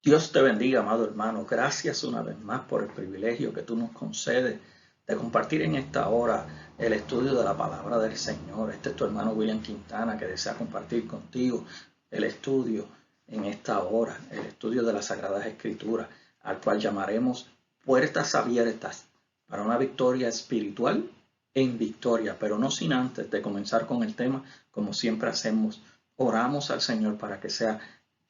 Dios te bendiga, amado hermano. Gracias una vez más por el privilegio que tú nos concedes de compartir en esta hora el estudio de la palabra del Señor. Este es tu hermano William Quintana que desea compartir contigo el estudio en esta hora, el estudio de las Sagradas Escrituras, al cual llamaremos puertas abiertas para una victoria espiritual en victoria. Pero no sin antes de comenzar con el tema, como siempre hacemos, oramos al Señor para que sea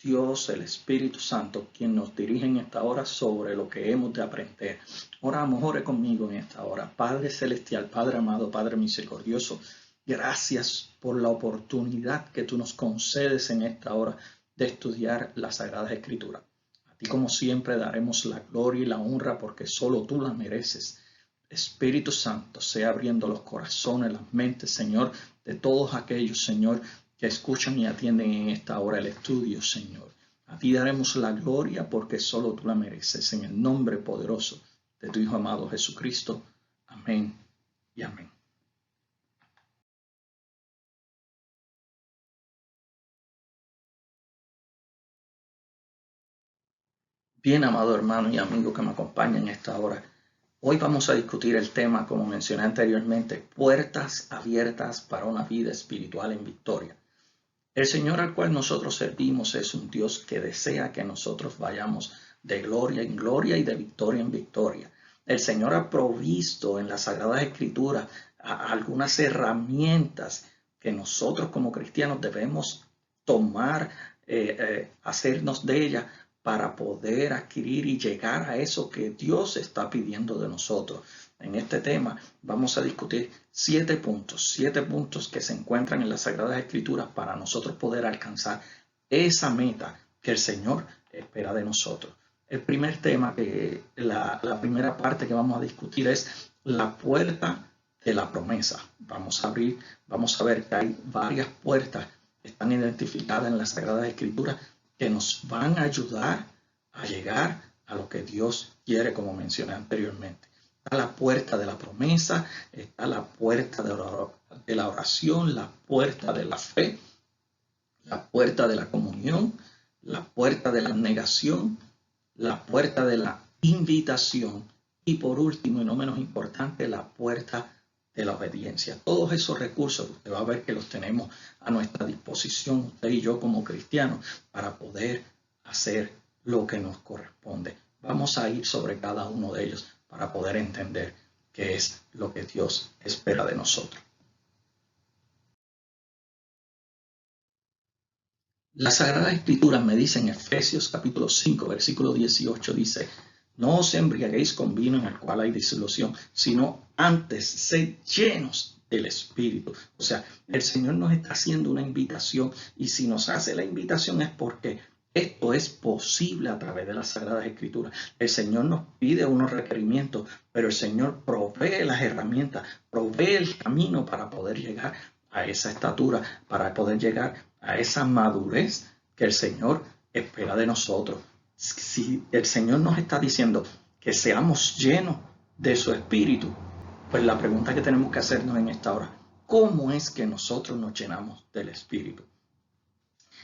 Dios, el Espíritu Santo, quien nos dirige en esta hora sobre lo que hemos de aprender. Oramos, ore conmigo en esta hora. Padre Celestial, Padre amado, Padre misericordioso, gracias por la oportunidad que tú nos concedes en esta hora de estudiar las Sagradas Escrituras. A ti, como siempre, daremos la gloria y la honra porque solo tú la mereces. Espíritu Santo, sea abriendo los corazones, las mentes, Señor, de todos aquellos, Señor, que escuchan y atienden en esta hora el estudio, Señor. A ti daremos la gloria porque solo tú la mereces. En el nombre poderoso de tu Hijo amado Jesucristo. Amén y amén. Bien, amado hermano y amigo que me acompaña en esta hora. Hoy vamos a discutir el tema, como mencioné anteriormente, puertas abiertas para una vida espiritual en victoria. El Señor al cual nosotros servimos es un Dios que desea que nosotros vayamos de gloria en gloria y de victoria en victoria. El Señor ha provisto en las Sagradas Escrituras algunas herramientas que nosotros como cristianos debemos tomar, hacernos de ellas para poder adquirir y llegar a eso que Dios está pidiendo de nosotros. En este tema vamos a discutir 7 puntos que se encuentran en las Sagradas Escrituras para nosotros poder alcanzar esa meta que el Señor espera de nosotros. El primer tema, la primera parte que vamos a discutir es la puerta de la promesa. Vamos a ver que hay varias puertas que están identificadas en las Sagradas Escrituras que nos van a ayudar a llegar a lo que Dios quiere, como mencioné anteriormente. Está la puerta de la promesa, está la puerta de la oración, la puerta de la fe, la puerta de la comunión, la puerta de la negación, la puerta de la invitación y por último y no menos importante, la puerta de la obediencia. Todos esos recursos usted va a ver que los tenemos a nuestra disposición, usted y yo como cristianos, para poder hacer lo que nos corresponde. Vamos a ir sobre cada uno de ellos para poder entender qué es lo que Dios espera de nosotros. La Sagrada Escritura me dice en Efesios capítulo 5, versículo 18, dice: no os embriaguéis con vino en el cual hay disolución, sino antes sed llenos del Espíritu. O sea, el Señor nos está haciendo una invitación y si nos hace la invitación es porque esto es posible a través de las Sagradas Escrituras. El Señor nos pide unos requerimientos, pero el Señor provee las herramientas, provee el camino para poder llegar a esa estatura, para poder llegar a esa madurez que el Señor espera de nosotros. Si el Señor nos está diciendo que seamos llenos de su Espíritu, pues la pregunta que tenemos que hacernos en esta hora: ¿cómo es que nosotros nos llenamos del Espíritu?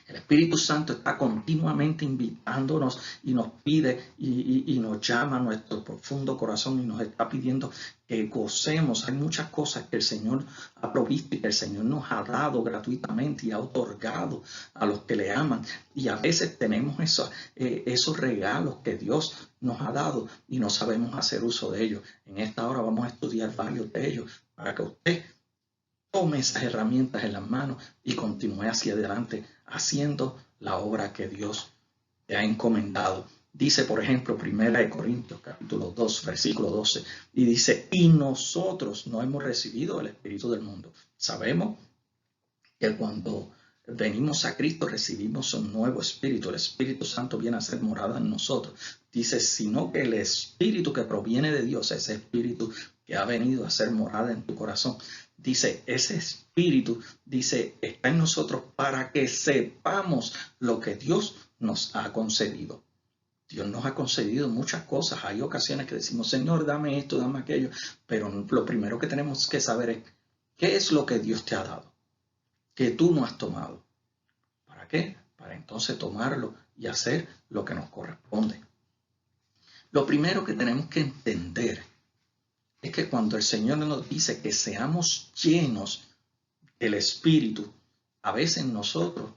El Espíritu Santo está continuamente invitándonos y nos pide y nos llama a nuestro profundo corazón y nos está pidiendo que gocemos. Hay muchas cosas que el Señor ha provisto y que el Señor nos ha dado gratuitamente y ha otorgado a los que le aman. Y a veces tenemos esos regalos que Dios nos ha dado y no sabemos hacer uso de ellos. En esta hora vamos a estudiar varios de ellos para que usted tome esas herramientas en las manos y continúe hacia adelante haciendo la obra que Dios te ha encomendado. Dice, por ejemplo, 1 Corintios capítulo 2, versículo 12, y dice: y nosotros no hemos recibido el Espíritu del mundo. Sabemos que cuando venimos a Cristo recibimos un nuevo Espíritu. El Espíritu Santo viene a ser morada en nosotros. Dice, sino que el Espíritu que proviene de Dios, ese Espíritu que ha venido a ser morada en tu corazón, dice, ese Espíritu, dice, está en nosotros para que sepamos lo que Dios nos ha concedido. Dios nos ha concedido muchas cosas. Hay ocasiones que decimos, Señor, dame esto, dame aquello. Pero lo primero que tenemos que saber es, ¿qué es lo que Dios te ha dado? Que tú no has tomado. ¿Para qué? Para entonces tomarlo y hacer lo que nos corresponde. Lo primero que tenemos que entender es que cuando el Señor nos dice que seamos llenos del Espíritu, a veces nosotros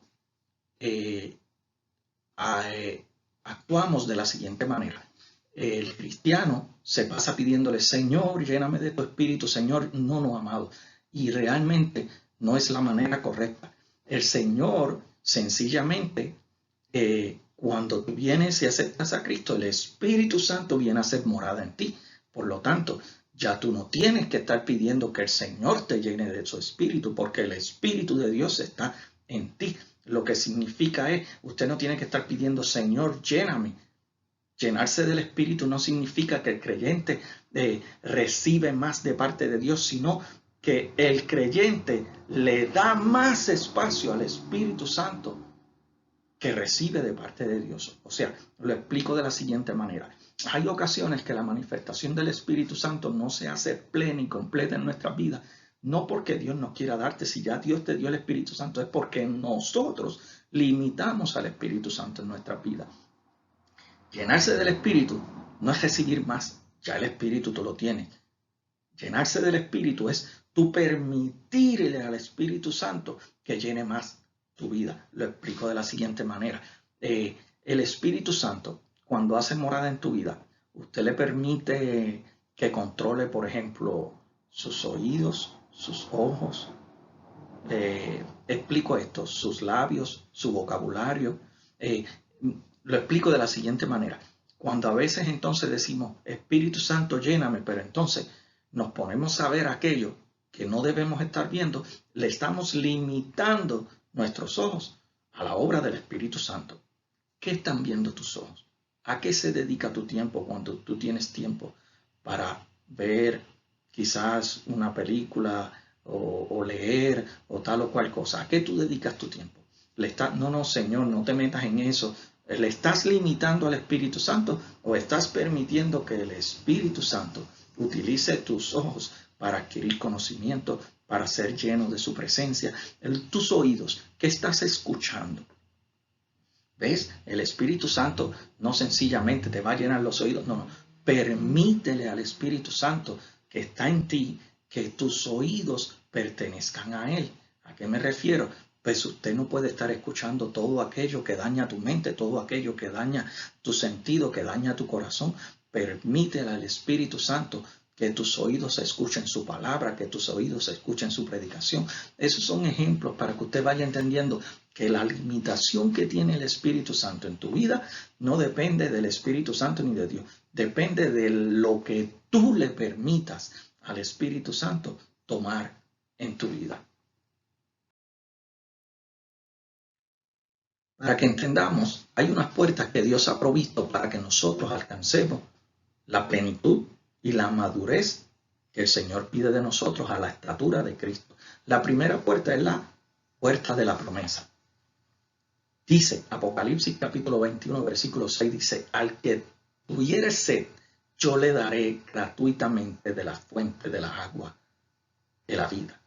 actuamos de la siguiente manera. El cristiano se pasa pidiéndole, Señor, lléname de tu Espíritu, Señor, no, amado. Y realmente no es la manera correcta. El Señor, sencillamente, cuando tú vienes y aceptas a Cristo, el Espíritu Santo viene a ser morada en ti. Por lo tanto, ya tú no tienes que estar pidiendo que el Señor te llene de su Espíritu, porque el Espíritu de Dios está en ti. Lo que significa es, usted no tiene que estar pidiendo, Señor, lléname. Llenarse del Espíritu no significa que el creyente recibe más de parte de Dios, sino que el creyente le da más espacio al Espíritu Santo que recibe de parte de Dios. O sea, lo explico de la siguiente manera. Hay ocasiones que la manifestación del Espíritu Santo no se hace plena y completa en nuestras vidas, no porque Dios no quiera darte, si ya Dios te dio el Espíritu Santo, es porque nosotros limitamos al Espíritu Santo en nuestras vidas. Llenarse del Espíritu no es recibir más, ya el Espíritu tú lo tienes. Llenarse del Espíritu es tú permitirle al Espíritu Santo que llene más tu vida. Lo explico de la siguiente manera. El Espíritu Santo, cuando hace morada en tu vida, usted le permite que controle, por ejemplo, sus oídos, sus ojos. Explico esto, sus labios, su vocabulario. Lo explico de la siguiente manera. Cuando a veces entonces decimos, Espíritu Santo, lléname, pero entonces nos ponemos a ver aquello que no debemos estar viendo, le estamos limitando nuestros ojos a la obra del Espíritu Santo. ¿Qué están viendo tus ojos? ¿A qué se dedica tu tiempo cuando tú tienes tiempo para ver quizás una película o leer o tal o cual cosa? ¿A qué tú dedicas tu tiempo? No, Señor, no te metas en eso. ¿Le estás limitando al Espíritu Santo o estás permitiendo que el Espíritu Santo utilice tus ojos para adquirir conocimiento, para ser lleno de su presencia? Tus oídos, ¿qué estás escuchando? ¿Ves? El Espíritu Santo no sencillamente te va a llenar los oídos, no. Permítele al Espíritu Santo que está en ti, que tus oídos pertenezcan a Él. ¿A qué me refiero? Pues usted no puede estar escuchando todo aquello que daña tu mente, todo aquello que daña tu sentido, que daña tu corazón. Permítele al Espíritu Santo que tus oídos escuchen su palabra, que tus oídos escuchen su predicación. Esos son ejemplos para que usted vaya entendiendo que la limitación que tiene el Espíritu Santo en tu vida no depende del Espíritu Santo ni de Dios. Depende de lo que tú le permitas al Espíritu Santo tomar en tu vida. Para que entendamos, hay unas puertas que Dios ha provisto para que nosotros alcancemos la plenitud y la madurez que el Señor pide de nosotros a la estatura de Cristo. La primera puerta es la puerta de la promesa. Dice Apocalipsis capítulo 21, versículo 6, dice, al que tuviere sed, yo le daré gratuitamente de la fuente de las aguas de la vida.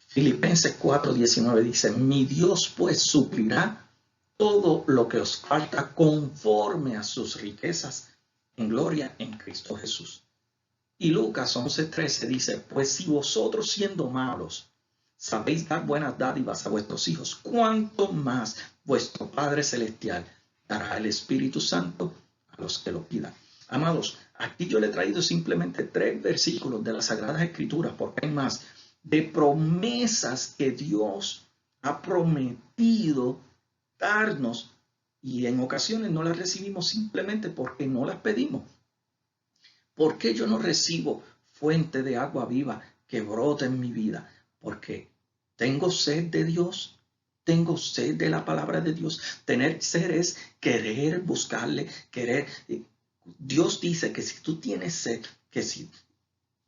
Filipenses 4:19 dice, mi Dios pues suplirá todo lo que os falta conforme a sus riquezas en gloria en Cristo Jesús. Y Lucas 11:13 dice, pues si vosotros siendo malos sabéis dar buenas dádivas a vuestros hijos, cuánto más vuestro Padre Celestial dará el Espíritu Santo a los que lo pidan. Amados, aquí yo le he traído simplemente 3 versículos de las Sagradas Escrituras, porque hay más, de promesas que Dios ha prometido darnos y en ocasiones no las recibimos simplemente porque no las pedimos. ¿Por qué yo no recibo fuente de agua viva que brota en mi vida? Porque tengo sed de Dios, tengo sed de la palabra de Dios. Tener sed es querer buscarle, querer. Dios dice que si tú tienes sed, que si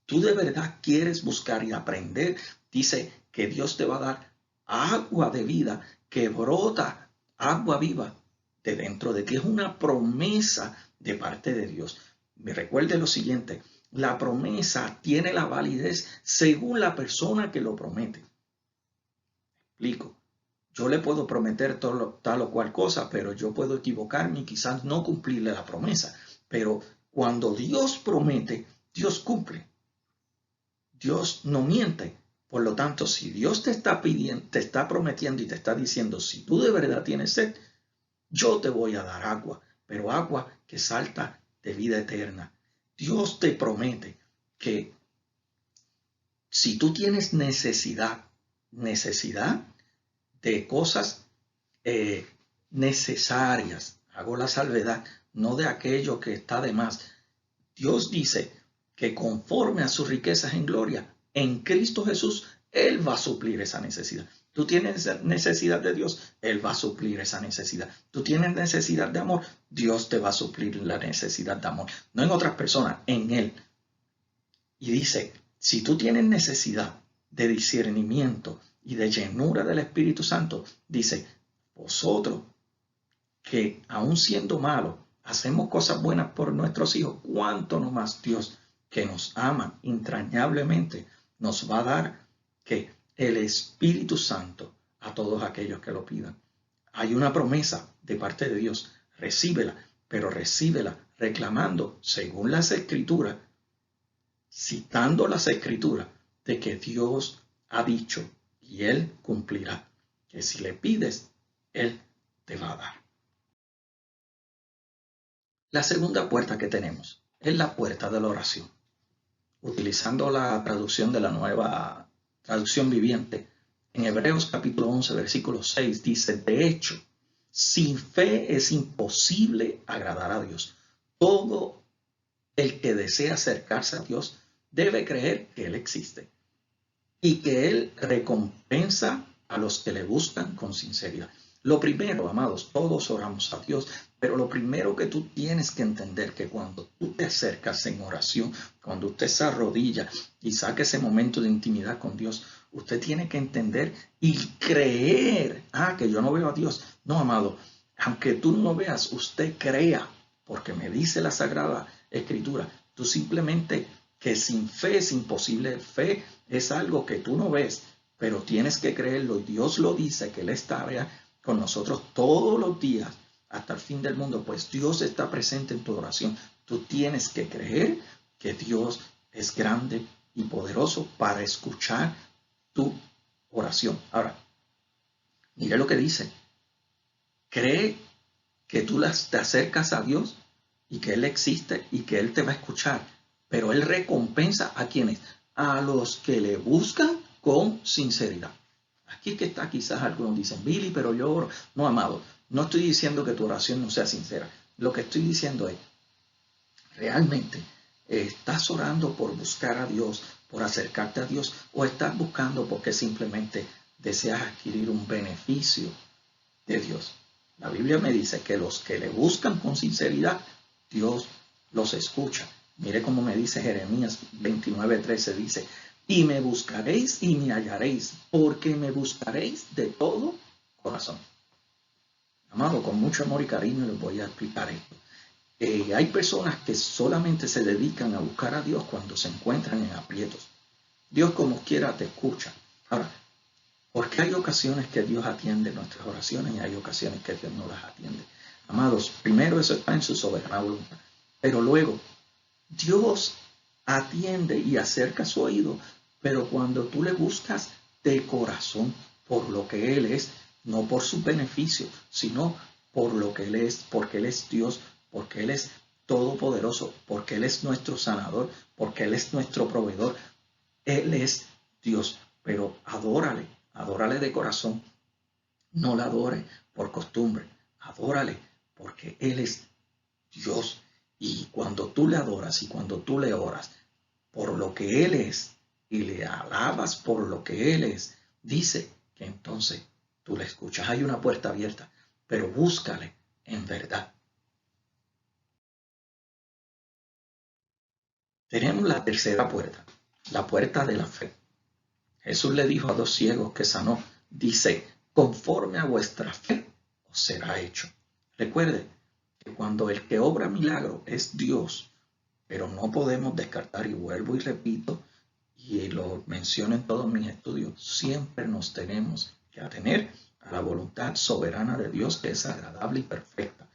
tú de verdad quieres buscar y aprender, dice que Dios te va a dar agua de vida que brota, agua viva de dentro de ti. Es una promesa de parte de Dios. Me recuerde lo siguiente, la promesa tiene la validez según la persona que lo promete. Explico. Yo le puedo prometer tal o cual cosa, pero yo puedo equivocarme y quizás no cumplirle la promesa. Pero cuando Dios promete, Dios cumple. Dios no miente. Por lo tanto, si Dios te está pidiendo, te está prometiendo y te está diciendo, si tú de verdad tienes sed, yo te voy a dar agua, pero agua que salta de vida eterna. Dios te promete que si tú tienes necesidad de cosas necesarias, hago la salvedad, no de aquello que está de más. Dios dice que conforme a sus riquezas en gloria, en Cristo Jesús, Él va a suplir esa necesidad. Tú tienes necesidad de Dios, Él va a suplir esa necesidad. Tú tienes necesidad de amor, Dios te va a suplir la necesidad de amor. No en otras personas, en Él. Y dice, si tú tienes necesidad de discernimiento y de llenura del Espíritu Santo, dice, vosotros que aun siendo malos, hacemos cosas buenas por nuestros hijos, cuánto no más Dios que nos ama entrañablemente nos va a dar que el Espíritu Santo a todos aquellos que lo pidan. Hay una promesa de parte de Dios, recíbela, pero recíbela reclamando, según las Escrituras, citando las Escrituras, de que Dios ha dicho y Él cumplirá, que si le pides, Él te va a dar. La segunda puerta que tenemos es la puerta de la oración. Utilizando la traducción de la nueva traducción viviente, en Hebreos capítulo 11, versículo 6 dice, de hecho, sin fe es imposible agradar a Dios. Todo el que desea acercarse a Dios debe creer que Él existe y que Él recompensa a los que le buscan con sinceridad. Lo primero, amados, todos oramos a Dios, pero lo primero que tú tienes que entender que cuando tú te acercas en oración, cuando usted se arrodilla y saca ese momento de intimidad con Dios, usted tiene que entender y creer, que yo no veo a Dios. No, amado, aunque tú no veas, usted crea, porque me dice la Sagrada Escritura, tú simplemente que sin fe es imposible. Fe es algo que tú no ves, pero tienes que creerlo. Y Dios lo dice, que Él está con nosotros todos los días hasta el fin del mundo. Pues Dios está presente en tu oración. Tú tienes que creer que Dios es grande y poderoso para escuchar tu oración. Ahora, mire lo que dice. Cree que tú te acercas a Dios y que Él existe y que Él te va a escuchar. Pero Él recompensa a quienes, a los que le buscan con sinceridad. Aquí que está, quizás algunos dicen, Billy, pero yo oro. No, amado, no estoy diciendo que tu oración no sea sincera. Lo que estoy diciendo es, realmente, ¿estás orando por buscar a Dios, por acercarte a Dios, o estás buscando porque simplemente deseas adquirir un beneficio de Dios? La Biblia me dice que los que le buscan con sinceridad, Dios los escucha. Mire cómo me dice Jeremías 29:13, dice, y me buscaréis y me hallaréis, porque me buscaréis de todo corazón. Amado, con mucho amor y cariño les voy a explicar esto. Hay personas que solamente se dedican a buscar a Dios cuando se encuentran en aprietos. Dios como quiera te escucha. Ahora, porque hay ocasiones que Dios atiende nuestras oraciones y hay ocasiones que Dios no las atiende. Amados, primero eso está en su soberana voluntad. Pero luego, Dios atiende y acerca su oído, pero cuando tú le buscas de corazón por lo que Él es, no por su beneficio, sino por lo que Él es, porque Él es Dios, porque Él es todopoderoso, porque Él es nuestro sanador, porque Él es nuestro proveedor. Él es Dios, pero adórale, adórale de corazón. No la adore por costumbre, adórale porque Él es Dios. Y cuando tú le adoras y cuando tú le oras por lo que Él es y le alabas por lo que Él es, dice que entonces tú le escuchas. Hay una puerta abierta, pero búscale en verdad. Tenemos la tercera puerta, la puerta de la fe. Jesús le dijo a dos ciegos que sanó, dice, conforme a vuestra fe os será hecho. Recuerde que cuando el que obra milagro es Dios, pero no podemos descartar, y vuelvo y repito, y lo menciono en todos mis estudios, siempre nos tenemos que atener a la voluntad soberana de Dios, que es agradable y perfecta.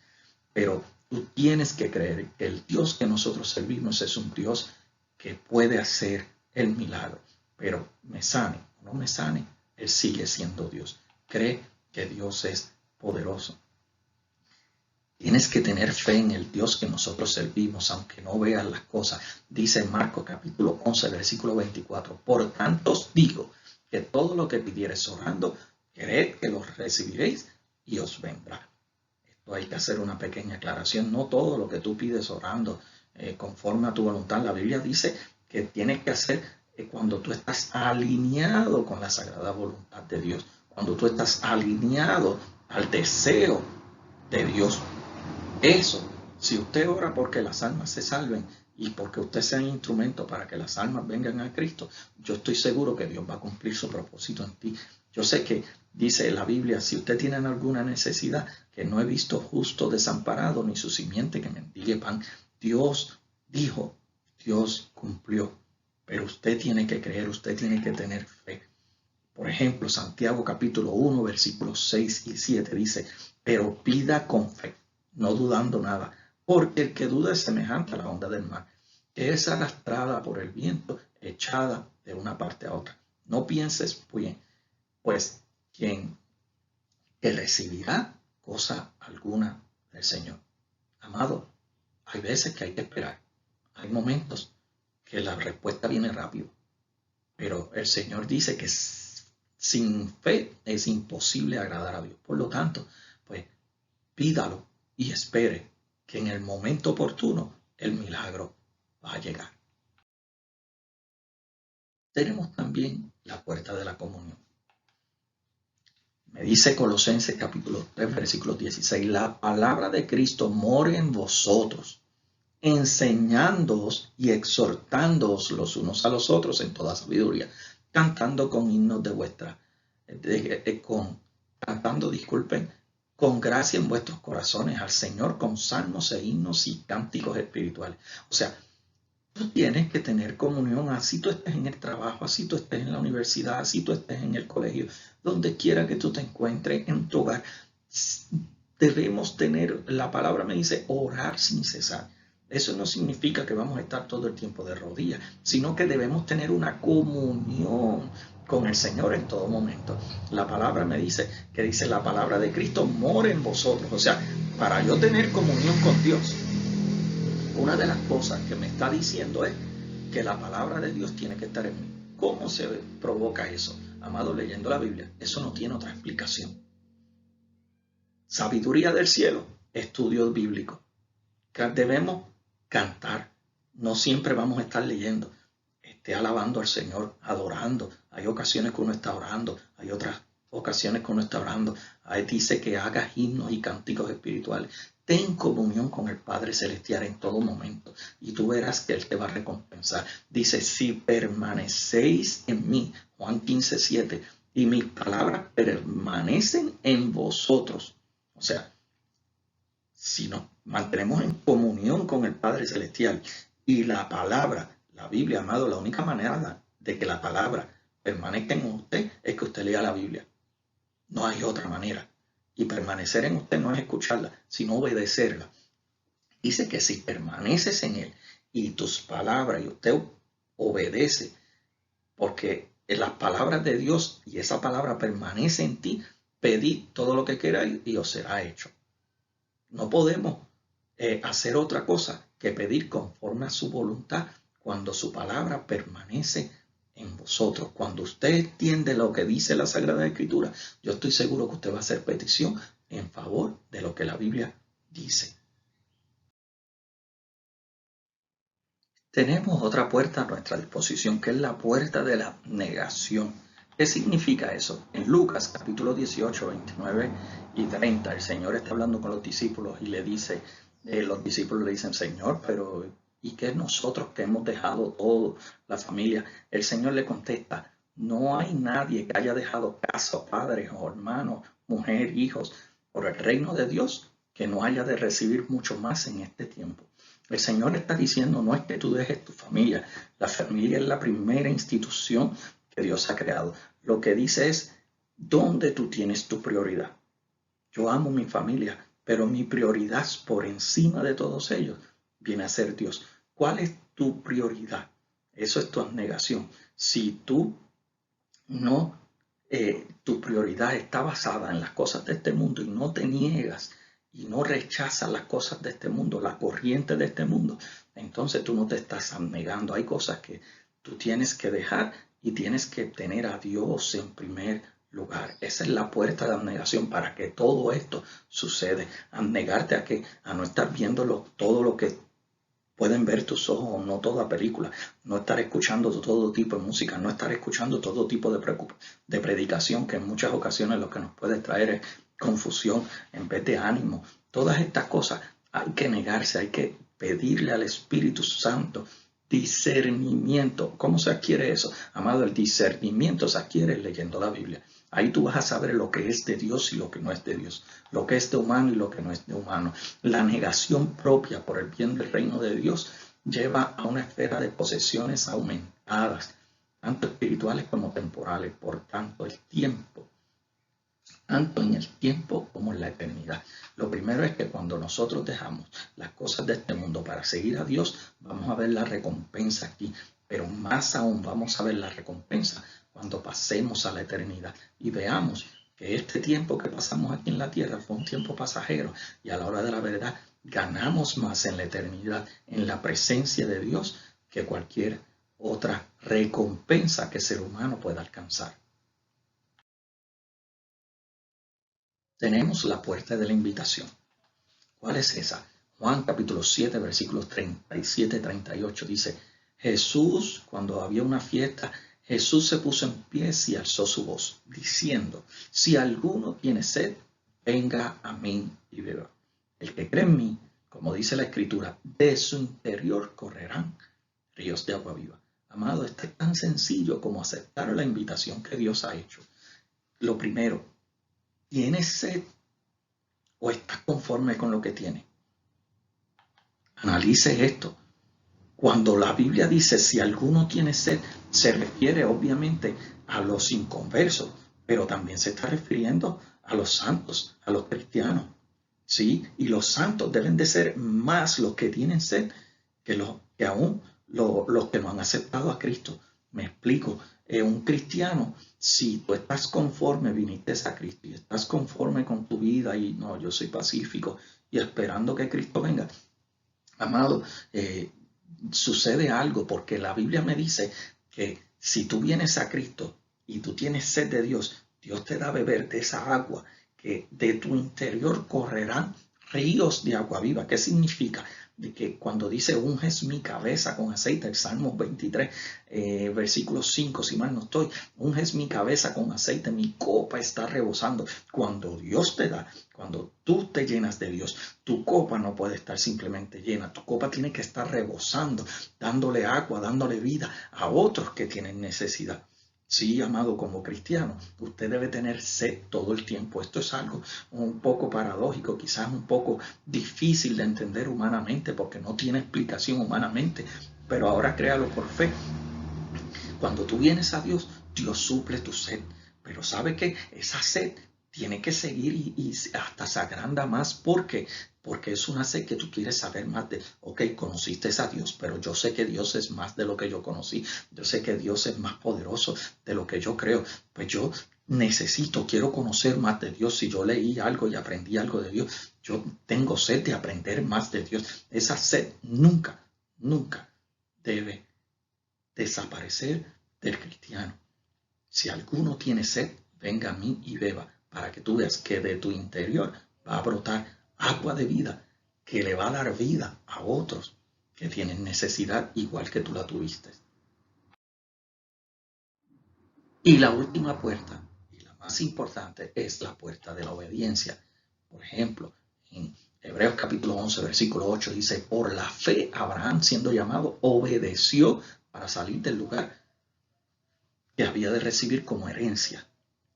Pero tú tienes que creer que el Dios que nosotros servimos es un Dios que puede hacer el milagro. Pero me sane o no me sane, Él sigue siendo Dios. Cree que Dios es poderoso. Tienes que tener fe en el Dios que nosotros servimos, aunque no veas las cosas. Dice Marcos capítulo 11, versículo 24. Por tanto os digo que todo lo que pidiereis orando, creed que lo recibiréis y os vendrá. Esto hay que hacer una pequeña aclaración. No todo lo que tú pides orando conforme a tu voluntad. La Biblia dice que tienes que hacer cuando tú estás alineado con la sagrada voluntad de Dios. Cuando tú estás alineado al deseo de Dios. Eso, si usted ora porque las almas se salven y porque usted sea un instrumento para que las almas vengan a Cristo, yo estoy seguro que Dios va a cumplir su propósito en ti. Yo sé que dice la Biblia, si usted tiene alguna necesidad, que no he visto justo desamparado ni su simiente que mendigue pan. Dios dijo, Dios cumplió, pero usted tiene que creer, usted tiene que tener fe. Por ejemplo, Santiago capítulo 1, versículos 6 y 7 dice, pero pida con fe, no dudando nada, porque el que duda es semejante a la onda del mar, que es arrastrada por el viento, echada de una parte a otra. No pienses pues quien que recibirá cosa alguna del Señor. Amado, hay veces que hay que esperar, hay momentos que la respuesta viene rápido, pero el Señor dice que sin fe es imposible agradar a Dios. Por lo tanto, pues pídalo y espere que en el momento oportuno el milagro va a llegar. Tenemos también la puerta de la comunión. Me dice Colosenses capítulo 3, versículo 16, la palabra de Cristo more en vosotros, enseñándoos y exhortándoos los unos a los otros en toda sabiduría, cantando con himnos de vuestra, con gracia en vuestros corazones al Señor, con salmos e himnos y cánticos espirituales. O sea, tú tienes que tener comunión, así tú estés en el trabajo, así tú estés en la universidad, así tú estés en el colegio, donde quiera que tú te encuentres, en tu hogar. Debemos tener, la palabra me dice, orar sin cesar. Eso no significa que vamos a estar todo el tiempo de rodillas, sino que debemos tener una comunión con el Señor en todo momento. La palabra me dice, que dice, la palabra de Cristo mora en vosotros. O sea, para yo tener comunión con Dios, una de las cosas que me está diciendo es que la palabra de Dios tiene que estar en mí. ¿Cómo se provoca eso? Amado, leyendo la Biblia, eso no tiene otra explicación. Sabiduría del cielo, estudio bíblico. Debemos cantar. No siempre vamos a estar leyendo. Esté alabando al Señor, adorando. Hay ocasiones que uno está orando, hay otras ocasiones que uno está orando. Ahí dice que hagas himnos y cánticos espirituales. Ten comunión con el Padre Celestial en todo momento y tú verás que Él te va a recompensar. Dice, si permanecéis en mí, Juan 15:7, y mis palabras permanecen en vosotros. O sea, si nos mantenemos en comunión con el Padre Celestial y la palabra, la Biblia, amado, la única manera de que la palabra permanezca en usted es que usted lea la Biblia. No hay otra manera. Y permanecer en usted no es escucharla, sino obedecerla. Dice que si permaneces en Él y tus palabras y usted obedece, porque en las palabras de Dios y esa palabra permanece en ti, pedid todo lo que queráis y os será hecho. No podemos hacer otra cosa que pedir conforme a su voluntad cuando su palabra permanece en vosotros. Cuando usted entiende lo que dice la Sagrada Escritura, yo estoy seguro que usted va a hacer petición en favor de lo que la Biblia dice. Tenemos otra puerta a nuestra disposición, que es la puerta de la negación. ¿Qué significa eso? En Lucas capítulo 18, 29 y 30, el Señor está hablando con los discípulos y los discípulos le dicen, Señor, pero ¿y qué nosotros que hemos dejado todo, la familia? El Señor le contesta, no hay nadie que haya dejado casa, padres o hermanos, mujer, hijos, por el reino de Dios, que no haya de recibir mucho más en este tiempo. El Señor está diciendo, no es que tú dejes tu familia. La familia es la primera institución que Dios ha creado. Lo que dice es, ¿Dónde tú tienes tu prioridad? Yo amo mi familia, pero mi prioridad por encima de todos ellos viene a ser Dios. ¿Cuál es tu prioridad? Eso es tu abnegación. Si tú no, tu prioridad está basada en las cosas de este mundo y no te niegas y no rechazas las cosas de este mundo, la corriente de este mundo, entonces tú no te estás abnegando. Hay cosas que tú tienes que dejar y tienes que tener a Dios en primer lugar. Esa es la puerta de abnegación para que todo esto sucede. Abnegarte a que a no estar viendo todo lo que pueden ver tus ojos, no toda película, no estar escuchando todo tipo de música, no estar escuchando todo tipo de predicación, que en muchas ocasiones lo que nos puede traer es confusión en vez de ánimo. Todas estas cosas hay que negarse, hay que pedirle al Espíritu Santo discernimiento. ¿Cómo se adquiere eso? Amado, el discernimiento se adquiere leyendo la Biblia. Ahí tú vas a saber lo que es de Dios y lo que no es de Dios, lo que es de humano y lo que no es de humano. La negación propia por el bien del reino de Dios lleva a una esfera de posesiones aumentadas, tanto espirituales como temporales. Por tanto, tanto en el tiempo como en la eternidad. Lo primero es que cuando nosotros dejamos las cosas de este mundo para seguir a Dios, vamos a ver la recompensa aquí, pero más aún vamos a ver la recompensa cuando pasemos a la eternidad y veamos que este tiempo que pasamos aquí en la tierra fue un tiempo pasajero y a la hora de la verdad ganamos más en la eternidad, en la presencia de Dios, que cualquier otra recompensa que el ser humano pueda alcanzar. Tenemos la puerta de la invitación. ¿Cuál es esa? Juan capítulo 7, versículos 37-38 dice, Jesús, cuando había una fiesta, Jesús se puso en pie y alzó su voz, diciendo, si alguno tiene sed, venga a mí y beba. El que cree en mí, como dice la Escritura, de su interior correrán ríos de agua viva. Amado, esto es tan sencillo como aceptar la invitación que Dios ha hecho. Lo primero, ¿tienes sed o estás conforme con lo que tienes? Analice esto. Cuando la Biblia dice si alguno tiene sed, se refiere obviamente a los inconversos, pero también se está refiriendo a los santos, a los cristianos. ¿Sí? Y los santos deben de ser más los que tienen sed que aún los que no han aceptado a Cristo. Me explico. Un cristiano, si tú estás conforme, viniste a Cristo y estás conforme con tu vida y no, yo soy pacífico y esperando que Cristo venga, amado, sucede algo porque la Biblia me dice que si tú vienes a Cristo y tú tienes sed de Dios, Dios te da a beber de esa agua que de tu interior correrán ríos de agua viva. ¿Qué significa? De que cuando dice unges mi cabeza con aceite, el Salmo 23, versículo 5, si mal no estoy, unges mi cabeza con aceite, mi copa está rebosando. Cuando Dios te da, cuando tú te llenas de Dios, tu copa no puede estar simplemente llena, tu copa tiene que estar rebosando, dándole agua, dándole vida a otros que tienen necesidad. Sí, amado, como cristiano, usted debe tener sed todo el tiempo. Esto es algo un poco paradójico, quizás un poco difícil de entender humanamente porque no tiene explicación humanamente, pero ahora créalo por fe. Cuando tú vienes a Dios, Dios suple tu sed, pero ¿sabe qué? Esa sed tiene que seguir y hasta se agranda más porque es una sed que tú quieres saber más de, ok, conociste a Dios, pero yo sé que Dios es más de lo que yo conocí, yo sé que Dios es más poderoso de lo que yo creo, pues yo quiero conocer más de Dios. Si yo leí algo y aprendí algo de Dios, yo tengo sed de aprender más de Dios. Esa sed nunca, nunca debe desaparecer del cristiano. Si alguno tiene sed, venga a mí y beba, para que tú veas que de tu interior va a brotar agua de vida, que le va a dar vida a otros que tienen necesidad igual que tú la tuviste. Y la última puerta, y la más importante, es la puerta de la obediencia. Por ejemplo, en Hebreos capítulo 11, versículo 8 dice, por la fe Abraham, siendo llamado, obedeció para salir del lugar que había de recibir como herencia.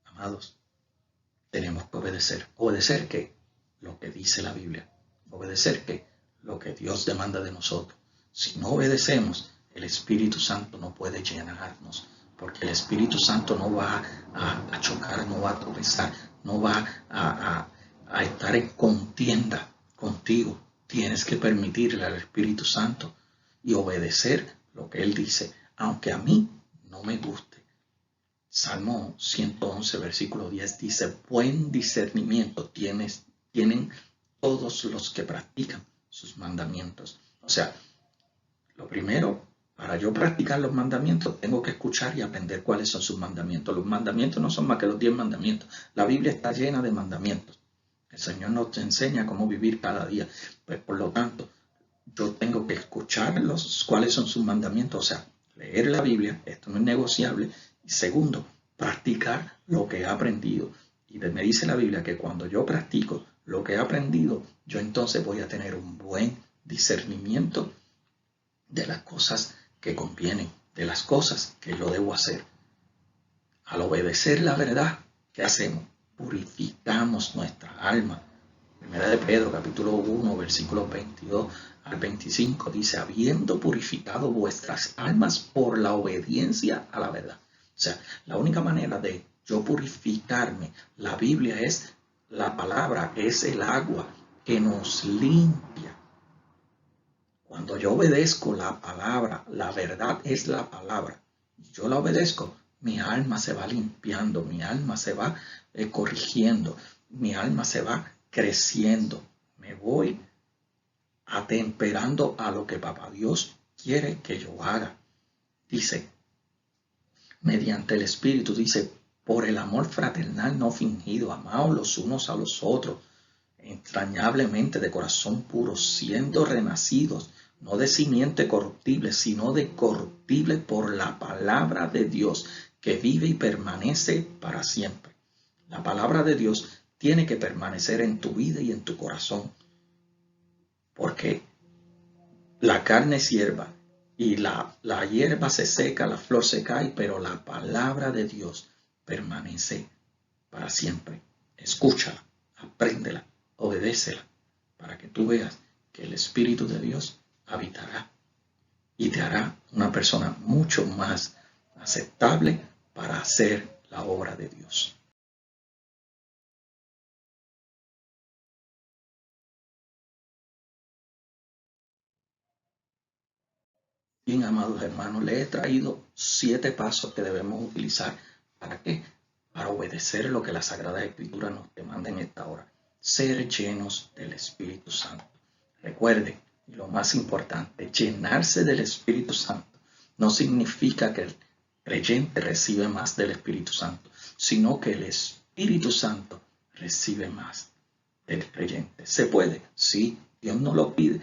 Amados, tenemos que obedecer. ¿Obedecer qué? Lo que dice la Biblia. ¿Obedecer qué? Lo que Dios demanda de nosotros. Si no obedecemos, el Espíritu Santo no puede llenarnos, porque el Espíritu Santo no va a chocar, no va a tropezar, no va a estar en contienda contigo. Tienes que permitirle al Espíritu Santo y obedecer lo que Él dice, aunque a mí no me guste. Salmo 111, versículo 10 dice, buen discernimiento tienen todos los que practican sus mandamientos. O sea, lo primero, para yo practicar los mandamientos, tengo que escuchar y aprender cuáles son sus mandamientos. Los mandamientos no son más que los 10 mandamientos. La Biblia está llena de mandamientos. El Señor nos enseña cómo vivir cada día. Pues por lo tanto, yo tengo que escuchar cuáles son sus mandamientos. O sea, leer la Biblia, esto no es negociable. Y segundo, practicar lo que he aprendido. Y me dice la Biblia que cuando yo practico lo que he aprendido, yo entonces voy a tener un buen discernimiento de las cosas que convienen, de las cosas que yo debo hacer. Al obedecer la verdad, ¿qué hacemos? Purificamos nuestra alma. Primera de Pedro, capítulo 1, versículos 22 al 25, dice, habiendo purificado vuestras almas por la obediencia a la verdad. O sea, la única manera de yo purificarme, la Biblia es la palabra, es el agua que nos limpia. Cuando yo obedezco la palabra, la verdad es la palabra, y yo la obedezco, mi alma se va limpiando, mi alma se va corrigiendo, mi alma se va creciendo. Me voy atemperando a lo que Papá Dios quiere que yo haga. Dice, mediante el Espíritu, dice, por el amor fraternal no fingido, amaos los unos a los otros, entrañablemente de corazón puro, siendo renacidos, no de simiente corruptible, sino de corruptible por la palabra de Dios, que vive y permanece para siempre. La palabra de Dios tiene que permanecer en tu vida y en tu corazón, porque la carne es hierba y la hierba se seca, la flor se cae, pero la palabra de Dios permanece para siempre. Escúchala, apréndela, obedécela, para que tú veas que el Espíritu de Dios habitará y te hará una persona mucho más aceptable para hacer la obra de Dios. Bien, amados hermanos, les he traído 7 pasos que debemos utilizar. ¿Para qué? Para obedecer lo que la Sagrada Escritura nos demanda en esta hora. Ser llenos del Espíritu Santo. Recuerde, y lo más importante, llenarse del Espíritu Santo no significa que el creyente recibe más del Espíritu Santo, sino que el Espíritu Santo recibe más del creyente. ¿Se puede? Sí, Dios nos lo pide.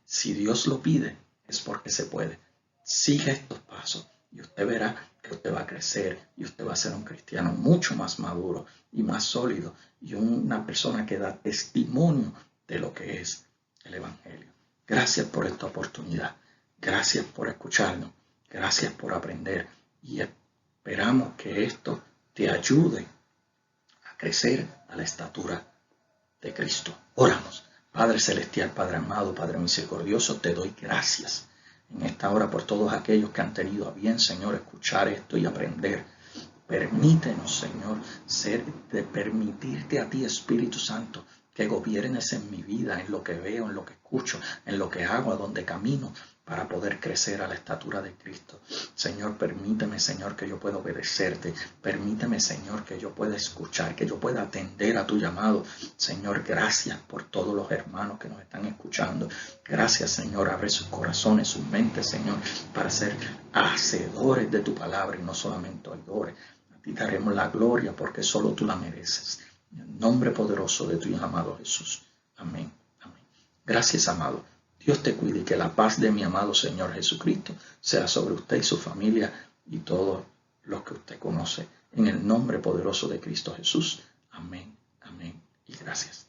Si Dios lo pide, es porque se puede. Siga estos pasos y usted verá que usted va a crecer y usted va a ser un cristiano mucho más maduro y más sólido y una persona que da testimonio de lo que es el Evangelio. Gracias por esta oportunidad. Gracias por escucharnos. Gracias por aprender y esperamos que esto te ayude a crecer a la estatura de Cristo. Oramos. Padre celestial, Padre amado, Padre misericordioso, te doy gracias en esta hora por todos aquellos que han tenido a bien, Señor, escuchar esto y aprender. Permítenos, Señor, permitirte a ti, Espíritu Santo, que gobiernes en mi vida, en lo que veo, en lo que escucho, en lo que hago, a donde camino, para poder crecer a la estatura de Cristo. Señor, permíteme, Señor, que yo pueda obedecerte. Permíteme, Señor, que yo pueda escuchar, que yo pueda atender a tu llamado. Señor, gracias por todos los hermanos que nos están escuchando. Gracias, Señor, abre sus corazones, sus mentes, Señor, para ser hacedores de tu palabra y no solamente oidores. A ti daremos la gloria porque solo tú la mereces. En el nombre poderoso de tu amado Jesús. Amén. Amén. Gracias, amado. Dios te cuide y que la paz de mi amado Señor Jesucristo sea sobre usted y su familia y todos los que usted conoce. En el nombre poderoso de Cristo Jesús. Amén, amén y gracias.